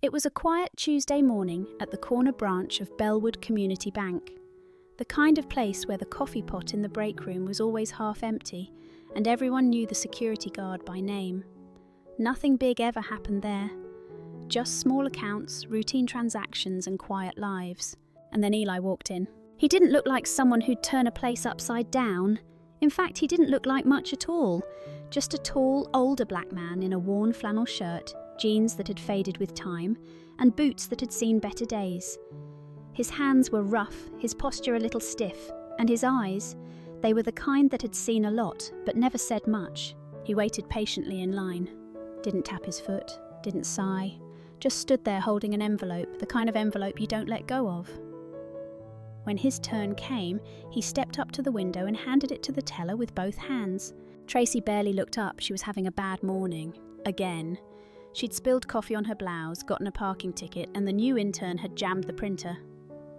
It was a quiet Tuesday morning at the corner branch of Bellwood Community Bank. The kind of place where the coffee pot in the break room was always half empty and everyone knew the security guard by name. Nothing big ever happened there. Just small accounts, routine transactions and quiet lives. And then Eli walked in. He didn't look like someone who'd turn a place upside down. In fact, he didn't look like much at all. Just a tall, older black man in a worn flannel shirt, jeans that had faded with time, and boots that had seen better days. His hands were rough, his posture a little stiff, and his eyes, they were the kind that had seen a lot, but never said much. He waited patiently in line. Didn't tap his foot, didn't sigh, just stood there holding an envelope, the kind of envelope you don't let go of. When his turn came, he stepped up to the window and handed it to the teller with both hands. Tracy barely looked up. She was having a bad morning. Again. She'd spilled coffee on her blouse, gotten a parking ticket, and the new intern had jammed the printer.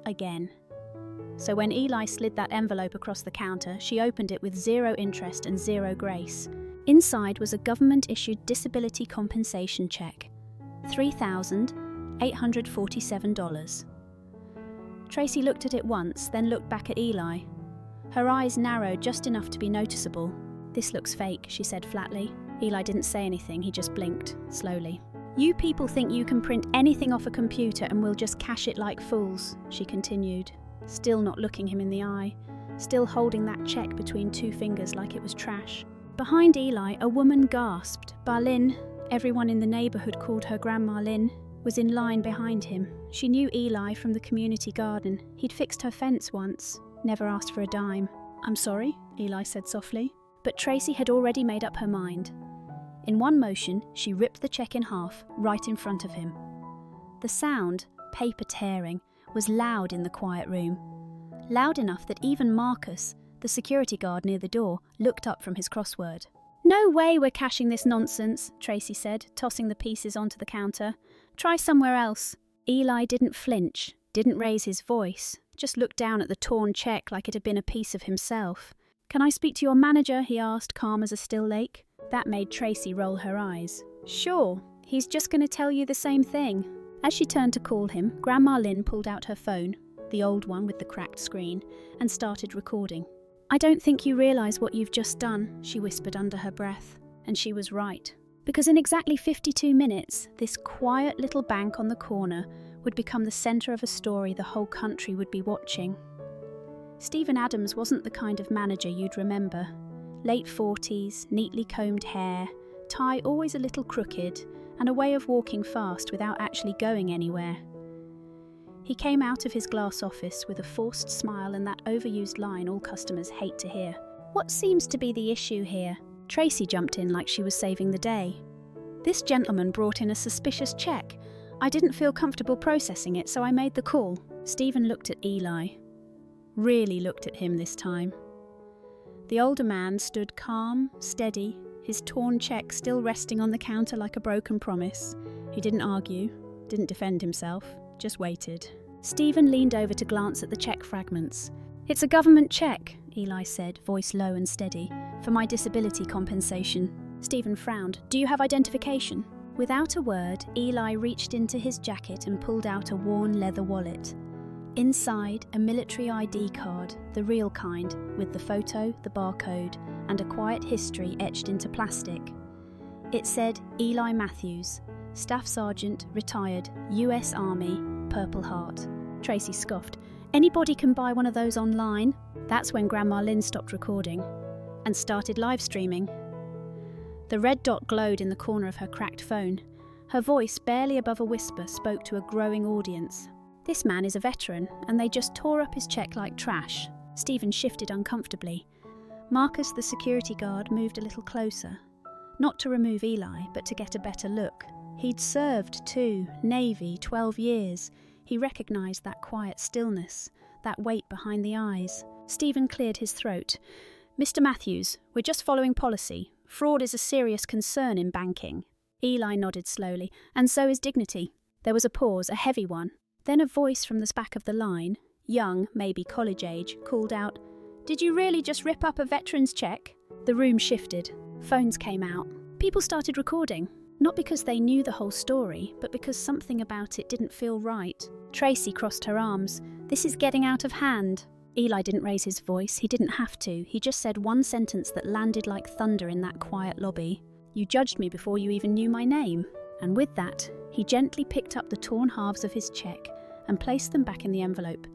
Again. So when Eli slid that envelope across the counter, she opened it with zero interest and zero grace. Inside was a government-issued disability compensation check. $3,847. Tracy looked at it once, then looked back at Eli. Her eyes narrowed just enough to be noticeable. "This looks fake," she said flatly. Eli didn't say anything, he just blinked, slowly. "You people think you can print anything off a computer and we'll just cash it like fools," she continued, still not looking him in the eye, still holding that check between two fingers like it was trash. Behind Eli, a woman gasped. Barlin, everyone in the neighbourhood called her Grandma Lynn, was in line behind him. She knew Eli from the community garden. He'd fixed her fence once, never asked for a dime. "I'm sorry," Eli said softly. But Tracy had already made up her mind. In one motion, she ripped the check in half, right in front of him. The sound, paper tearing, was loud in the quiet room. Loud enough that even Marcus, the security guard near the door, looked up from his crossword. "No way we're cashing this nonsense," Tracy said, tossing the pieces onto the counter. "Try somewhere else." Eli didn't flinch, didn't raise his voice, just looked down at the torn check like it had been a piece of himself. "Can I speak to your manager?" he asked, calm as a still lake. That made Tracy roll her eyes. "Sure, he's just going to tell you the same thing." As she turned to call him, Grandma Lynn pulled out her phone, the old one with the cracked screen, and started recording. "I don't think you realise what you've just done," she whispered under her breath. And she was right. Because in exactly 52 minutes, this quiet little bank on the corner would become the centre of a story the whole country would be watching. Stephen Adams wasn't the kind of manager you'd remember. Late 40s, neatly combed hair, tie always a little crooked, and a way of walking fast without actually going anywhere. He came out of his glass office with a forced smile and that overused line all customers hate to hear. "What seems to be the issue here?" Tracy jumped in like she was saving the day. "This gentleman brought in a suspicious check. I didn't feel comfortable processing it, so I made the call." Stephen looked at Eli. Really looked at him this time. The older man stood calm, steady, his torn check still resting on the counter like a broken promise. He didn't argue, didn't defend himself, just waited. Stephen leaned over to glance at the check fragments. "It's a government check," Eli said, voice low and steady, "for my disability compensation." Stephen frowned. "Do you have identification?" Without a word, Eli reached into his jacket and pulled out a worn leather wallet. Inside, a military ID card, the real kind, with the photo, the barcode, and a quiet history etched into plastic. It said Eli Matthews, Staff Sergeant, retired, US Army, Purple Heart. Tracy scoffed. "Anybody can buy one of those online." That's when Grandma Lynn stopped recording and started live streaming. The red dot glowed in the corner of her cracked phone. Her voice, barely above a whisper, spoke to a growing audience. "This man is a veteran, and they just tore up his check like trash." Stephen shifted uncomfortably. Marcus, the security guard, moved a little closer. Not to remove Eli, but to get a better look. He'd served too, Navy, 12 years. He recognised that quiet stillness, that weight behind the eyes. Stephen cleared his throat. "Mr. Matthews, we're just following policy. Fraud is a serious concern in banking." Eli nodded slowly, "And so is dignity." There was a pause, a heavy one. Then a voice from the back of the line, young, maybe college age, called out, "Did you really just rip up a veteran's check?" The room shifted. Phones came out. People started recording. Not because they knew the whole story, but because something about it didn't feel right. Tracy crossed her arms. "This is getting out of hand." Eli didn't raise his voice. He didn't have to. He just said one sentence that landed like thunder in that quiet lobby. "You judged me before you even knew my name." And with that, he gently picked up the torn halves of his check and placed them back in the envelope,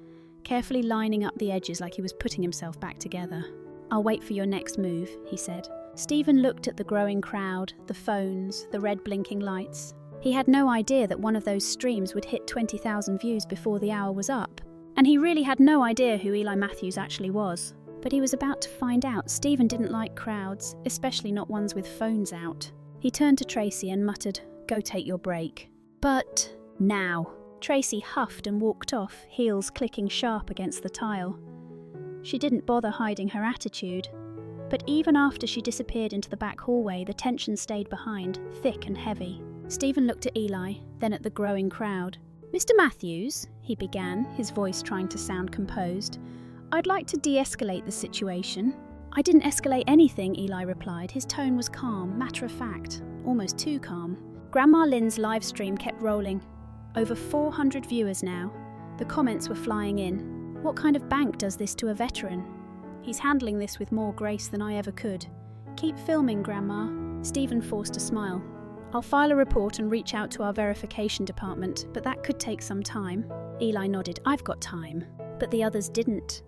carefully lining up the edges like he was putting himself back together. "I'll wait for your next move," he said. Stephen looked at the growing crowd, the phones, the red blinking lights. He had no idea that one of those streams would hit 20,000 views before the hour was up. And he really had no idea who Eli Matthews actually was. But he was about to find out. Stephen didn't like crowds, especially not ones with phones out. He turned to Tracy and muttered, "Go take your break." "But now." Tracy huffed and walked off, heels clicking sharp against the tile. She didn't bother hiding her attitude. But even after she disappeared into the back hallway, the tension stayed behind, thick and heavy. Stephen looked at Eli, then at the growing crowd. "Mr. Matthews," he began, his voice trying to sound composed, "I'd like to de-escalate the situation." "I didn't escalate anything," Eli replied. His tone was calm, matter-of-fact, almost too calm. Grandma Lynn's live stream kept rolling. Over 400 viewers now. The comments were flying in. "What kind of bank does this to a veteran? He's handling this with more grace than I ever could. Keep filming, Grandma." Stephen forced a smile. "I'll file a report and reach out to our verification department, but that could take some time." Eli nodded. "I've got time." But the others didn't.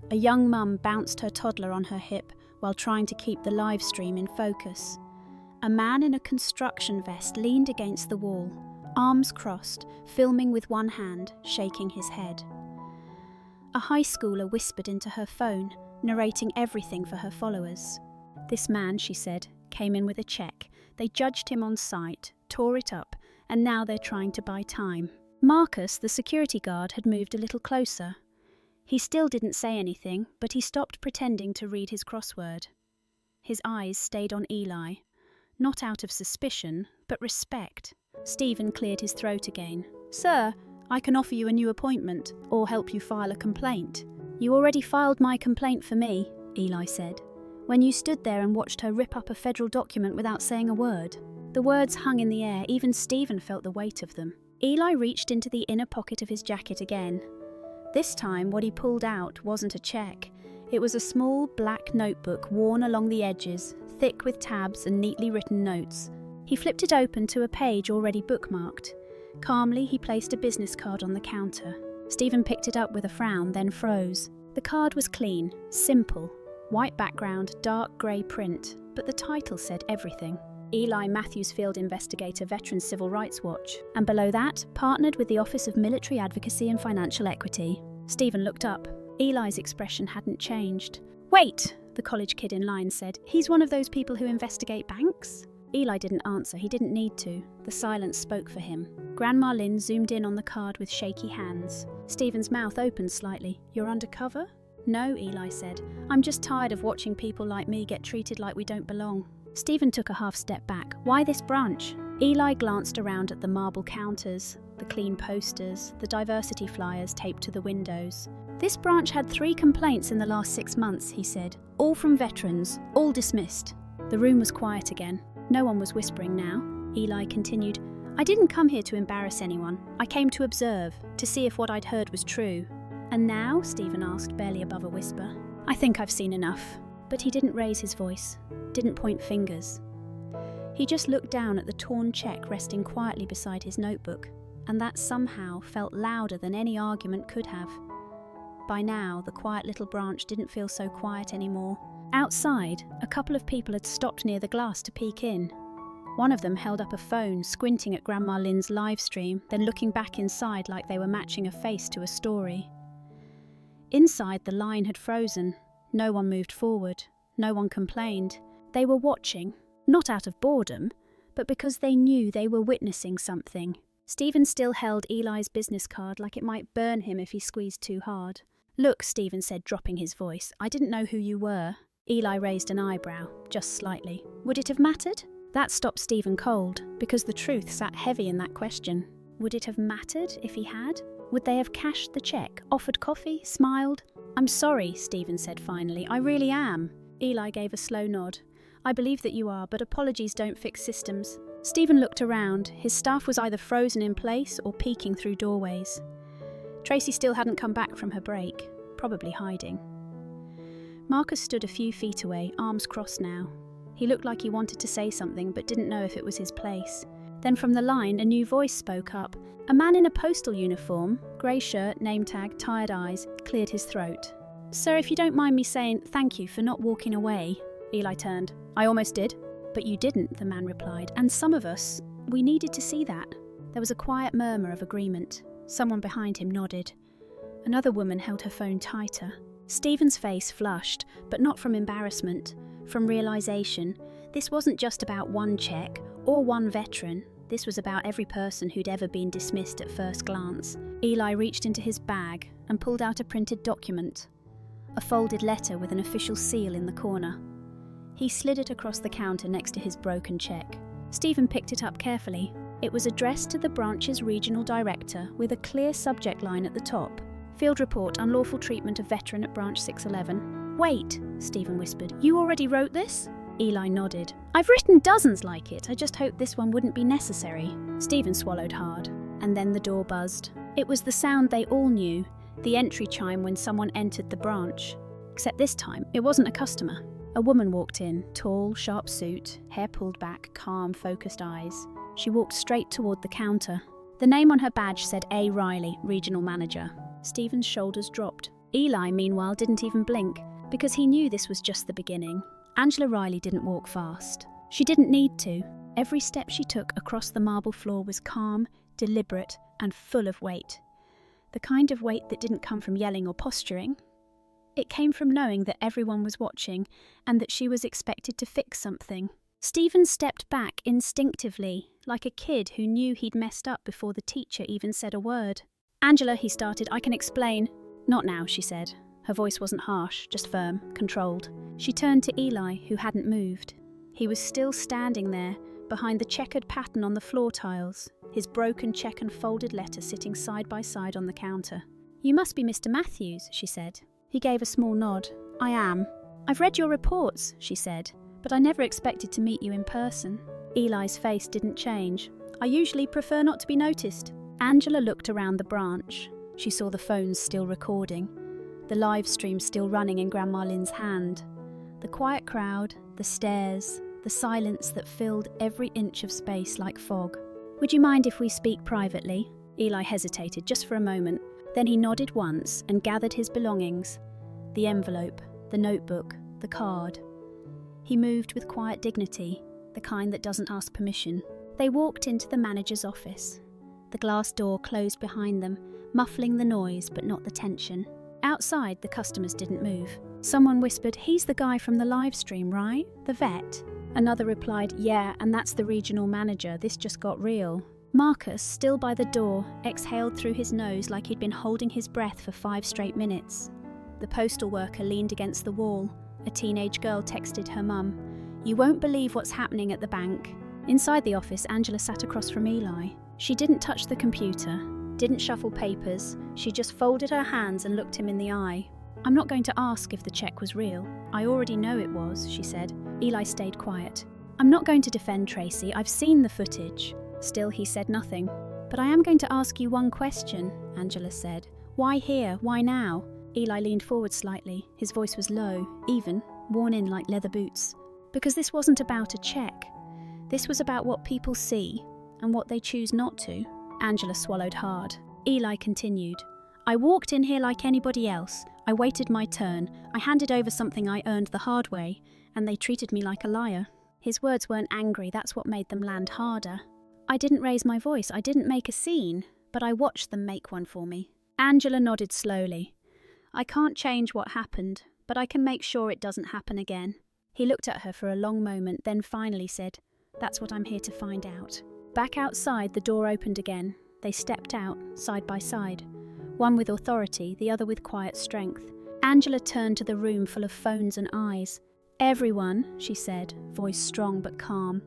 A young mum bounced her toddler on her hip while trying to keep the live stream in focus. A man in a construction vest leaned against the wall, arms crossed, filming with one hand, shaking his head. A high schooler whispered into her phone, narrating everything for her followers. "This man," she said, "came in with a check. They judged him on sight, tore it up, and now they're trying to buy time." Marcus, the security guard, had moved a little closer. He still didn't say anything, but he stopped pretending to read his crossword. His eyes stayed on Eli, not out of suspicion, but respect. Stephen cleared his throat again. "Sir, I can offer you a new appointment, or help you file a complaint." "You already filed my complaint for me," Eli said, "when you stood there and watched her rip up a federal document without saying a word." The words hung in the air, even Stephen felt the weight of them. Eli reached into the inner pocket of his jacket again. This time, what he pulled out wasn't a check. It was a small black notebook worn along the edges, thick with tabs and neatly written notes. He flipped it open to a page already bookmarked. Calmly, he placed a business card on the counter. Stephen picked it up with a frown, then froze. The card was clean, simple. White background, dark grey print, but the title said everything. Eli Matthews Field Investigator, Veterans Civil Rights Watch, and below that, partnered with the Office of Military Advocacy and Financial Equity. Stephen looked up. Eli's expression hadn't changed. "Wait," the college kid in line said. "He's one of those people who investigate banks?" Eli didn't answer. He didn't need to. The silence spoke for him. Grandma Lynn zoomed in on the card with shaky hands. Stephen's mouth opened slightly. "You're undercover?" "No," Eli said. "I'm just tired of watching people like me get treated like we don't belong." Stephen took a half step back. "Why this branch?" Eli glanced around at the marble counters, the clean posters, the diversity flyers taped to the windows. "This branch had 3 complaints in the last 6 months," he said. "All from veterans, all dismissed." The room was quiet again. No one was whispering now. Eli continued, "I didn't come here to embarrass anyone. I came to observe, to see if what I'd heard was true." "And now?" Stephen asked, barely above a whisper. "I think I've seen enough." But he didn't raise his voice, didn't point fingers. He just looked down at the torn check resting quietly beside his notebook, and that somehow felt louder than any argument could have. By now, the quiet little branch didn't feel so quiet anymore. Outside, a couple of people had stopped near the glass to peek in. One of them held up a phone, squinting at Grandma Lynn's live stream, then looking back inside like they were matching a face to a story. Inside, the line had frozen. No one moved forward. No one complained. They were watching, not out of boredom, but because they knew they were witnessing something. Stephen still held Eli's business card like it might burn him if he squeezed too hard. "Look," Stephen said, dropping his voice, "I didn't know who you were." Eli raised an eyebrow, just slightly. Would it have mattered? That stopped Stephen cold, because the truth sat heavy in that question. Would it have mattered if he had? Would they have cashed the check, offered coffee, smiled? "I'm sorry," Stephen said finally. "I really am." Eli gave a slow nod. "I believe that you are, but apologies don't fix systems. Stephen looked around. His staff was either frozen in place or peeking through doorways. Tracy still hadn't come back from her break, probably hiding. Marcus stood a few feet away, arms crossed now. He looked like he wanted to say something but didn't know if it was his place. Then from the line, a new voice spoke up. A man in a postal uniform, grey shirt, name tag, tired eyes, cleared his throat. "Sir, if you don't mind me saying thank you for not walking away." Eli turned. "I almost did." "But you didn't," the man replied. "And some of us, we needed to see that." There was a quiet murmur of agreement. Someone behind him nodded. Another woman held her phone tighter. Stephen's face flushed, but not from embarrassment, from realisation. This wasn't just about one check or one veteran. This was about every person who'd ever been dismissed at first glance. Eli reached into his bag and pulled out a printed document, a folded letter with an official seal in the corner. He slid it across the counter next to his broken check. Stephen picked it up carefully. It was addressed to the branch's regional director with a clear subject line at the top. "Field report, unlawful treatment of veteran at branch 611. "Wait," Stephen whispered. "You already wrote this?" Eli nodded. "I've written dozens like it. I just hoped this one wouldn't be necessary." Stephen swallowed hard, and then the door buzzed. It was the sound they all knew, the entry chime when someone entered the branch. Except this time, it wasn't a customer. A woman walked in, tall, sharp suit, hair pulled back, calm, focused eyes. She walked straight toward the counter. The name on her badge said A. Riley, Regional Manager. Stephen's shoulders dropped. Eli, meanwhile, didn't even blink, because he knew this was just the beginning. Angela Riley didn't walk fast. She didn't need to. Every step she took across the marble floor was calm, deliberate, and full of weight. The kind of weight that didn't come from yelling or posturing. It came from knowing that everyone was watching and that she was expected to fix something. Stephen stepped back instinctively, like a kid who knew he'd messed up before the teacher even said a word. "Angela," he started, "I can explain." "Not now," she said. Her voice wasn't harsh, just firm, controlled. She turned to Eli, who hadn't moved. He was still standing there, behind the checkered pattern on the floor tiles, his broken check and folded letter sitting side by side on the counter. "You must be Mr. Matthews," she said. He gave a small nod. "I am." "I've read your reports," she said, "but I never expected to meet you in person." Eli's face didn't change. "I usually prefer not to be noticed." Angela looked around the branch. She saw the phones still recording, the live stream still running in Grandma Lynn's hand. The quiet crowd, the stares, the silence that filled every inch of space like fog. "Would you mind if we speak privately?" Eli hesitated just for a moment. Then he nodded once and gathered his belongings. The envelope, the notebook, the card. He moved with quiet dignity, the kind that doesn't ask permission. They walked into the manager's office. The glass door closed behind them, muffling the noise but not the tension. Outside, the customers didn't move. Someone whispered, "He's the guy from the live stream, right? The vet?" Another replied, "Yeah, and that's the regional manager. This just got real." Marcus, still by the door, exhaled through his nose like he'd been holding his breath for 5 straight minutes. The postal worker leaned against the wall. A teenage girl texted her mum, "You won't believe what's happening at the bank." Inside the office, Angela sat across from Eli. She didn't touch the computer, didn't shuffle papers. She just folded her hands and looked him in the eye. "I'm not going to ask if the check was real. I already know it was," she said. Eli stayed quiet. "I'm not going to defend Tracy. I've seen the footage." Still, he said nothing. "But I am going to ask you one question," Angela said. "Why here? Why now?" Eli leaned forward slightly. His voice was low, even, worn in like leather boots. "Because this wasn't about a check. This was about what people see, and what they choose not to." Angela swallowed hard. Eli continued. "I walked in here like anybody else. I waited my turn. I handed over something I earned the hard way, and they treated me like a liar." His words weren't angry, that's what made them land harder. "I didn't raise my voice, I didn't make a scene, but I watched them make one for me." Angela nodded slowly. "I can't change what happened, but I can make sure it doesn't happen again." He looked at her for a long moment, then finally said, "That's what I'm here to find out." Back outside, the door opened again. They stepped out, side by side, one with authority, the other with quiet strength. Angela turned to the room full of phones and eyes. "Everyone," she said, voice strong but calm,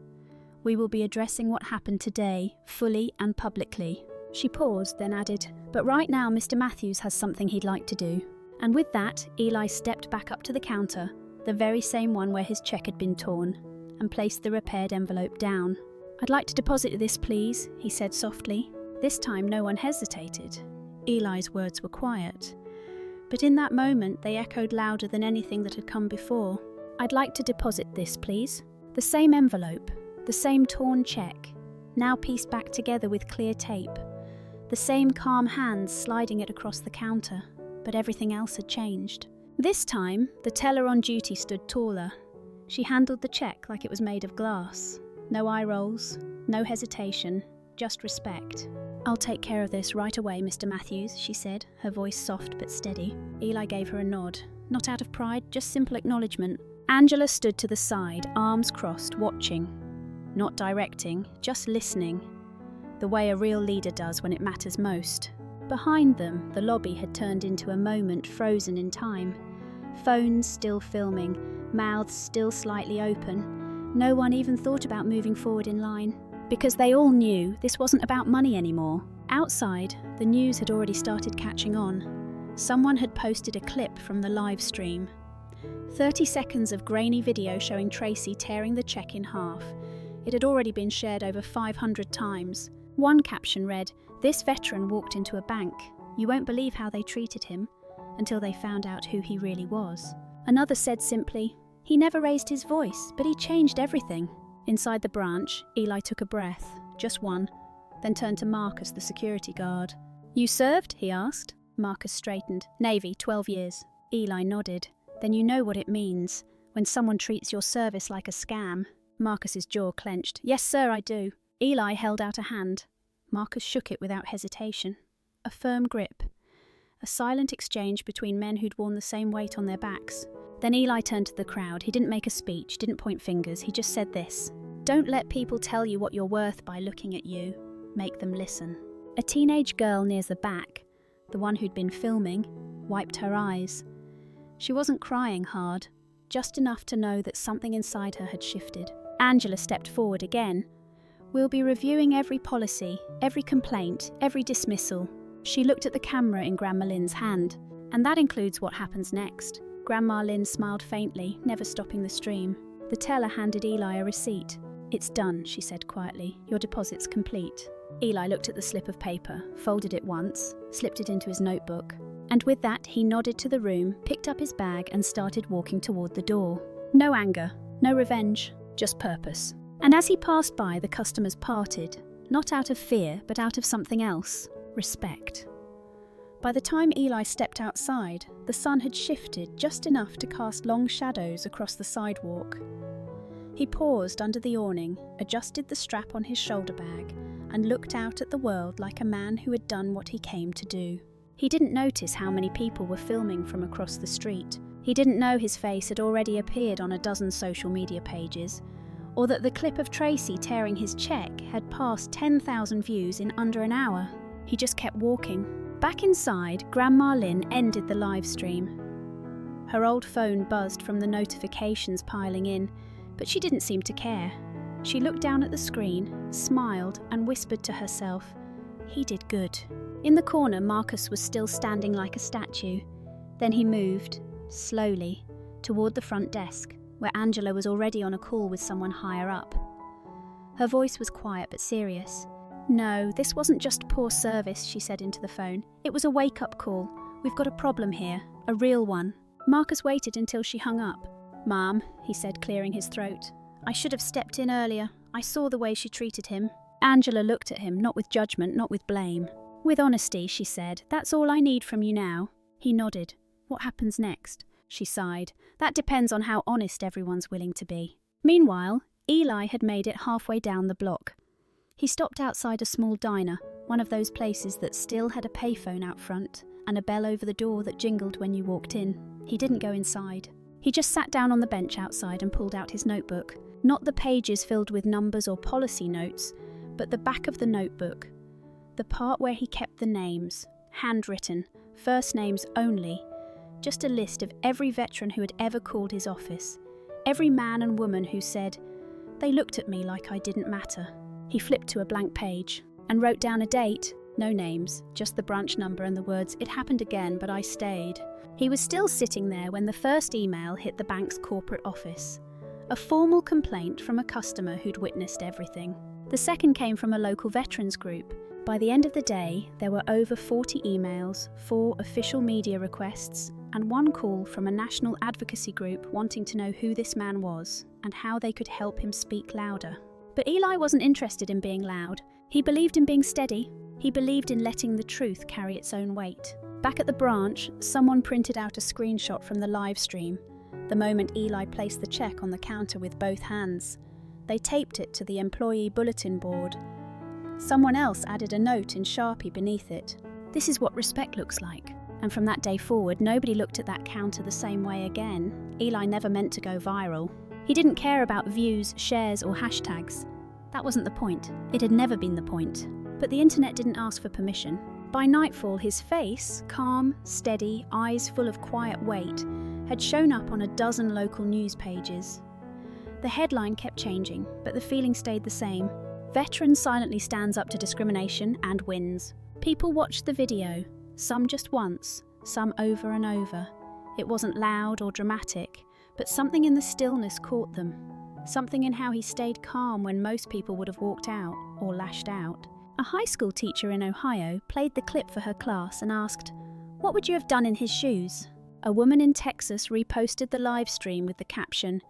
"we will be addressing what happened today, fully and publicly." She paused, then added, "But right now Mr. Matthews has something he'd like to do." And with that, Eli stepped back up to the counter, the very same one where his check had been torn, and placed the repaired envelope down. "I'd like to deposit this, please," he said softly. This time no one hesitated. Eli's words were quiet, but in that moment they echoed louder than anything that had come before. "I'd like to deposit this, please." The same envelope, the same torn check, now pieced back together with clear tape. The same calm hands sliding it across the counter, but everything else had changed. This time, the teller on duty stood taller. She handled the check like it was made of glass. No eye rolls, no hesitation, just respect. "I'll take care of this right away, Mr. Matthews," she said, her voice soft but steady. Eli gave her a nod, not out of pride, just simple acknowledgement. Angela stood to the side, arms crossed, watching. Not directing, just listening. The way a real leader does when it matters most. Behind them, the lobby had turned into a moment frozen in time. Phones still filming, mouths still slightly open. No one even thought about moving forward in line, because they all knew this wasn't about money anymore. Outside, the news had already started catching on. Someone had posted a clip from the live stream. 30 seconds of grainy video showing Tracy tearing the check in half. It had already been shared over 500 times. One caption read, "This veteran walked into a bank. You won't believe how they treated him," until they found out who he really was. Another said simply, "He never raised his voice, but he changed everything." Inside the branch, Eli took a breath, just one, then turned to Marcus, the security guard. "You served?" he asked. Marcus straightened. "Navy, 12 years. Eli nodded. "Then you know what it means, when someone treats your service like a scam." Marcus's jaw clenched. "Yes, sir, I do." Eli held out a hand. Marcus shook it without hesitation. A firm grip. A silent exchange between men who'd worn the same weight on their backs. Then Eli turned to the crowd. He didn't make a speech, didn't point fingers. He just said this. "Don't let people tell you what you're worth by looking at you. Make them listen." A teenage girl near the back, the one who'd been filming, wiped her eyes. She wasn't crying hard, just enough to know that something inside her had shifted. Angela stepped forward again. "We'll be reviewing every policy, every complaint, every dismissal." She looked at the camera in Grandma Lynn's hand. "And that includes what happens next." Grandma Lynn smiled faintly, never stopping the stream. The teller handed Eli a receipt. "It's done," she said quietly. "Your deposit's complete." Eli looked at the slip of paper, folded it once, slipped it into his notebook. And with that, he nodded to the room, picked up his bag and started walking toward the door. No anger, no revenge, just purpose. And as he passed by, the customers parted, not out of fear, but out of something else, respect. By the time Eli stepped outside, the sun had shifted just enough to cast long shadows across the sidewalk. He paused under the awning, adjusted the strap on his shoulder bag, and looked out at the world like a man who had done what he came to do. He didn't notice how many people were filming from across the street. He didn't know his face had already appeared on a dozen social media pages, or that the clip of Tracy tearing his check had passed 10,000 views in under an hour. He just kept walking. Back inside, Grandma Lynn ended the live stream. Her old phone buzzed from the notifications piling in, but she didn't seem to care. She looked down at the screen, smiled, and whispered to herself, "He did good." In the corner, Marcus was still standing like a statue. Then he moved, slowly, toward the front desk, where Angela was already on a call with someone higher up. Her voice was quiet but serious. "No, this wasn't just poor service," she said into the phone. "It was a wake-up call. We've got a problem here, a real one." Marcus waited until she hung up. "Ma'am," he said, clearing his throat. "I should have stepped in earlier. I saw the way she treated him." Angela looked at him, not with judgment, not with blame. "With honesty," she said. "That's all I need from you now." He nodded. "What happens next?" She sighed. "That depends on how honest everyone's willing to be." Meanwhile, Eli had made it halfway down the block. He stopped outside a small diner, one of those places that still had a payphone out front and a bell over the door that jingled when you walked in. He didn't go inside. He just sat down on the bench outside and pulled out his notebook. Not the pages filled with numbers or policy notes, but the back of the notebook. The part where he kept the names, handwritten, first names only. Just a list of every veteran who had ever called his office. Every man and woman who said, "They looked at me like I didn't matter." He flipped to a blank page and wrote down a date. No names, just the branch number and the words, "It happened again, but I stayed." He was still sitting there when the first email hit the bank's corporate office. A formal complaint from a customer who'd witnessed everything. The second came from a local veterans group. By the end of the day, there were over 40 emails, 4 official media requests, and 1 call from a national advocacy group wanting to know who this man was and how they could help him speak louder. But Eli wasn't interested in being loud. He believed in being steady. He believed in letting the truth carry its own weight. Back at the branch, someone printed out a screenshot from the live stream, the moment Eli placed the check on the counter with both hands. They taped it to the employee bulletin board. Someone else added a note in Sharpie beneath it. This is what respect looks like. And from that day forward, nobody looked at that counter the same way again. Eli never meant to go viral. He didn't care about views, shares, or hashtags. That wasn't the point. It had never been the point. But the internet didn't ask for permission. By nightfall, his face, calm, steady, eyes full of quiet weight, had shown up on a dozen local news pages. The headline kept changing, but the feeling stayed the same. Veteran silently stands up to discrimination and wins. People watched the video, some just once, some over and over. It wasn't loud or dramatic, but something in the stillness caught them. Something in how he stayed calm when most people would have walked out or lashed out. A high school teacher in Ohio played the clip for her class and asked, "What would you have done in his shoes?" A woman in Texas reposted the live stream with the caption,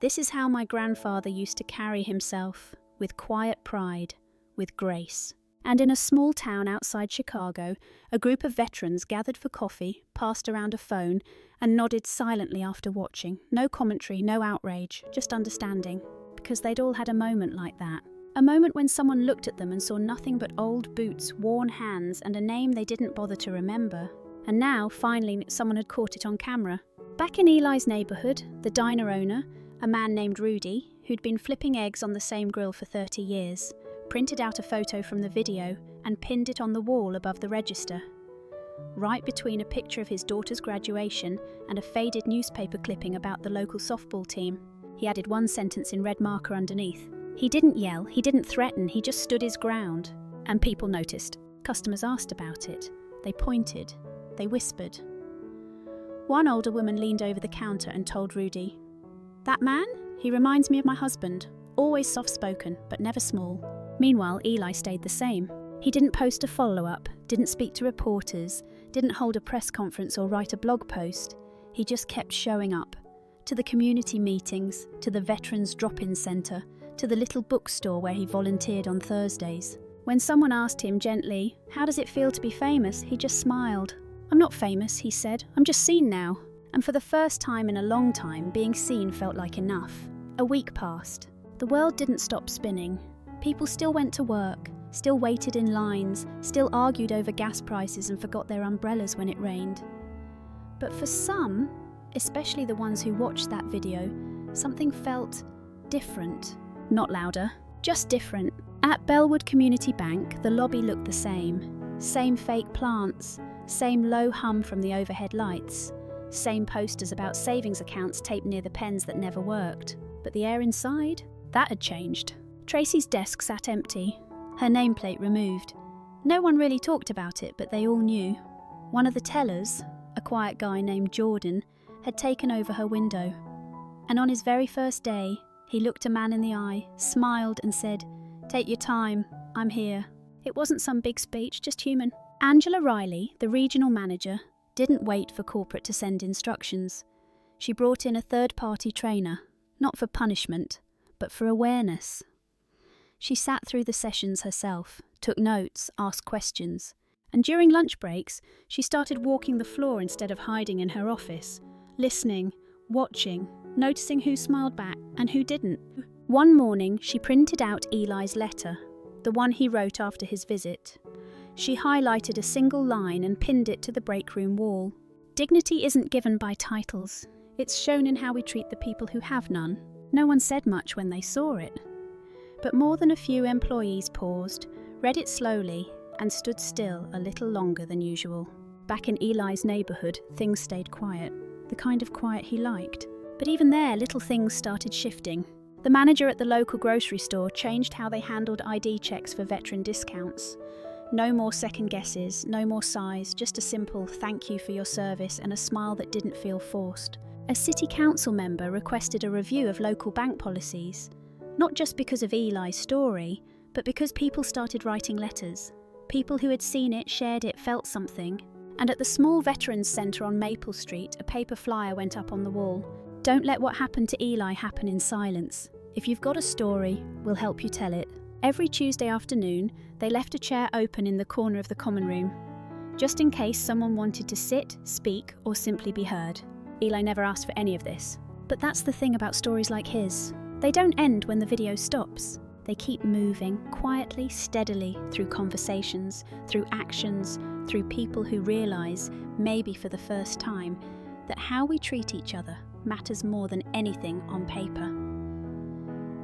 "This is how my grandfather used to carry himself, with quiet pride, with grace." And in a small town outside Chicago, a group of veterans gathered for coffee, passed around a phone, and nodded silently after watching. No commentary, no outrage, just understanding. Because they'd all had a moment like that. A moment when someone looked at them and saw nothing but old boots, worn hands, and a name they didn't bother to remember. And now, finally, someone had caught it on camera. Back in Eli's neighbourhood, the diner owner, a man named Rudy, who'd been flipping eggs on the same grill for 30 years, printed out a photo from the video and pinned it on the wall above the register. Right between a picture of his daughter's graduation and a faded newspaper clipping about the local softball team. He added one sentence in red marker underneath. He didn't yell, he didn't threaten, he just stood his ground. And people noticed. Customers asked about it. They pointed. They whispered. One older woman leaned over the counter and told Rudy, "That man? He reminds me of my husband. Always soft-spoken, but never small." Meanwhile, Eli stayed the same. He didn't post a follow-up, didn't speak to reporters, didn't hold a press conference or write a blog post. He just kept showing up. To the community meetings, to the Veterans Drop-In Centre, to the little bookstore where he volunteered on Thursdays. When someone asked him gently, "How does it feel to be famous?" he just smiled. "I'm not famous," he said. "I'm just seen now." And for the first time in a long time, being seen felt like enough. A week passed. The world didn't stop spinning. People still went to work, still waited in lines, still argued over gas prices and forgot their umbrellas when it rained. But for some, especially the ones who watched that video, something felt different. Not louder, just different. At Bellwood Community Bank, the lobby looked the same. Same fake plants, same low hum from the overhead lights, same posters about savings accounts taped near the pens that never worked. But the air inside? That had changed. Tracy's desk sat empty, her nameplate removed. No one really talked about it, but they all knew. One of the tellers, a quiet guy named Jordan, had taken over her window. And on his very first day, he looked a man in the eye, smiled and said, "Take your time, I'm here." It wasn't some big speech, just human. Angela Riley, the regional manager, didn't wait for corporate to send instructions. She brought in a third-party trainer, not for punishment, but for awareness. She sat through the sessions herself, took notes, asked questions, and during lunch breaks, she started walking the floor instead of hiding in her office, listening, watching, noticing who smiled back and who didn't. One morning, she printed out Eli's letter, the one he wrote after his visit. She highlighted a single line and pinned it to the break room wall. Dignity isn't given by titles. It's shown in how we treat the people who have none. No one said much when they saw it. But more than a few employees paused, read it slowly, and stood still a little longer than usual. Back in Eli's neighbourhood, things stayed quiet, the kind of quiet he liked. But even there, little things started shifting. The manager at the local grocery store changed how they handled ID checks for veteran discounts. No more second guesses, no more sighs, just a simple "thank you for your service" and a smile that didn't feel forced. A city council member requested a review of local bank policies, not just because of Eli's story, But because people started writing letters, people who had seen it, shared it, felt something, and at the small Veterans Centre on Maple Street, a paper flyer went up on the wall. Don't let what happened to Eli happen in silence. If you've got a story, we'll help you tell it. Every Tuesday afternoon, they left a chair open in the corner of the common room, just in case someone wanted to sit, speak, or simply be heard. Eli never asked for any of this. But that's the thing about stories like his. They don't end when the video stops. They keep moving, quietly, steadily, through conversations, through actions, through people who realise, maybe for the first time, that how we treat each other matters more than anything on paper.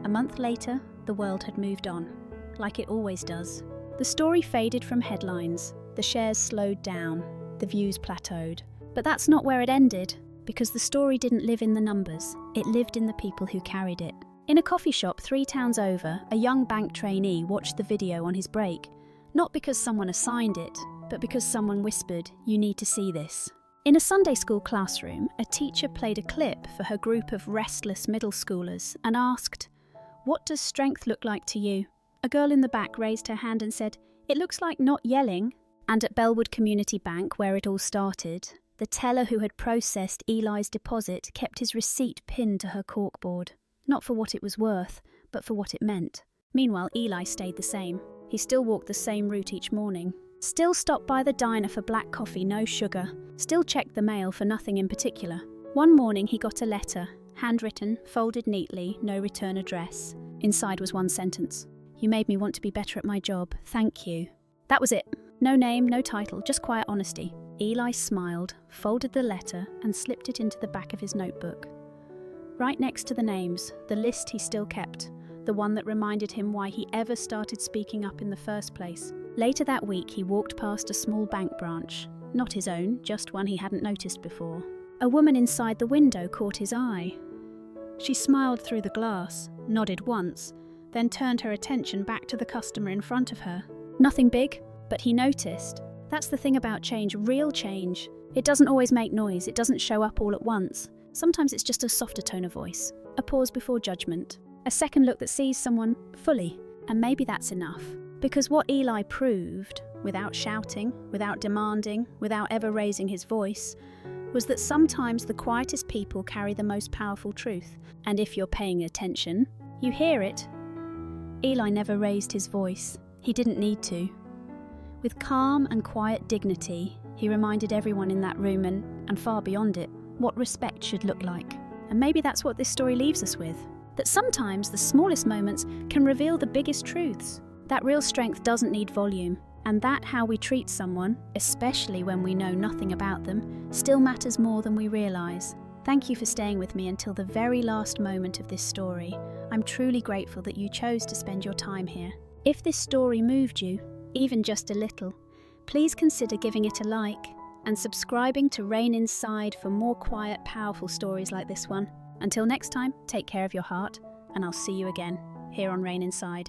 A month later, the world had moved on, like it always does. The story faded from headlines, the shares slowed down, the views plateaued. But that's not where it ended, because the story didn't live in the numbers, it lived in the people who carried it. In a coffee shop 3 towns over, a young bank trainee watched the video on his break, not because someone assigned it, but because someone whispered, "You need to see this." In a Sunday school classroom, a teacher played a clip for her group of restless middle schoolers and asked, "What does strength look like to you?" A girl in the back raised her hand and said, "It looks like not yelling." And at Bellwood Community Bank, where it all started, the teller who had processed Eli's deposit kept his receipt pinned to her corkboard. Not for what it was worth, but for what it meant. Meanwhile, Eli stayed the same. He still walked the same route each morning. Still stopped by the diner for black coffee, no sugar. Still checked the mail for nothing in particular. One morning he got a letter, handwritten, folded neatly, no return address. Inside was one sentence. "You made me want to be better at my job. Thank you." That was it. No name, no title, just quiet honesty. Eli smiled, folded the letter, and slipped it into the back of his notebook. Right next to the names, the list he still kept, the one that reminded him why he ever started speaking up in the first place. Later that week, he walked past a small bank branch. Not his own, just one he hadn't noticed before. A woman inside the window caught his eye. She smiled through the glass, nodded once, then turned her attention back to the customer in front of her. Nothing big, but he noticed. That's the thing about change, real change. It doesn't always make noise, it doesn't show up all at once. Sometimes it's just a softer tone of voice, a pause before judgment, a second look that sees someone fully, and maybe that's enough. Because what Eli proved, without shouting, without demanding, without ever raising his voice, was that sometimes the quietest people carry the most powerful truth, and if you're paying attention, you hear it. Eli never raised his voice. He didn't need to. With calm and quiet dignity, he reminded everyone in that room and far beyond it, what respect should look like. And maybe that's what this story leaves us with. That sometimes the smallest moments can reveal the biggest truths. That real strength doesn't need volume. And that how we treat someone, especially when we know nothing about them, still matters more than we realise. Thank you for staying with me until the very last moment of this story. I'm truly grateful that you chose to spend your time here. If this story moved you, even just a little, please consider giving it a like and subscribing to Rain Inside for more quiet, powerful stories like this one. Until next time, take care of your heart, and I'll see you again here on Rain Inside.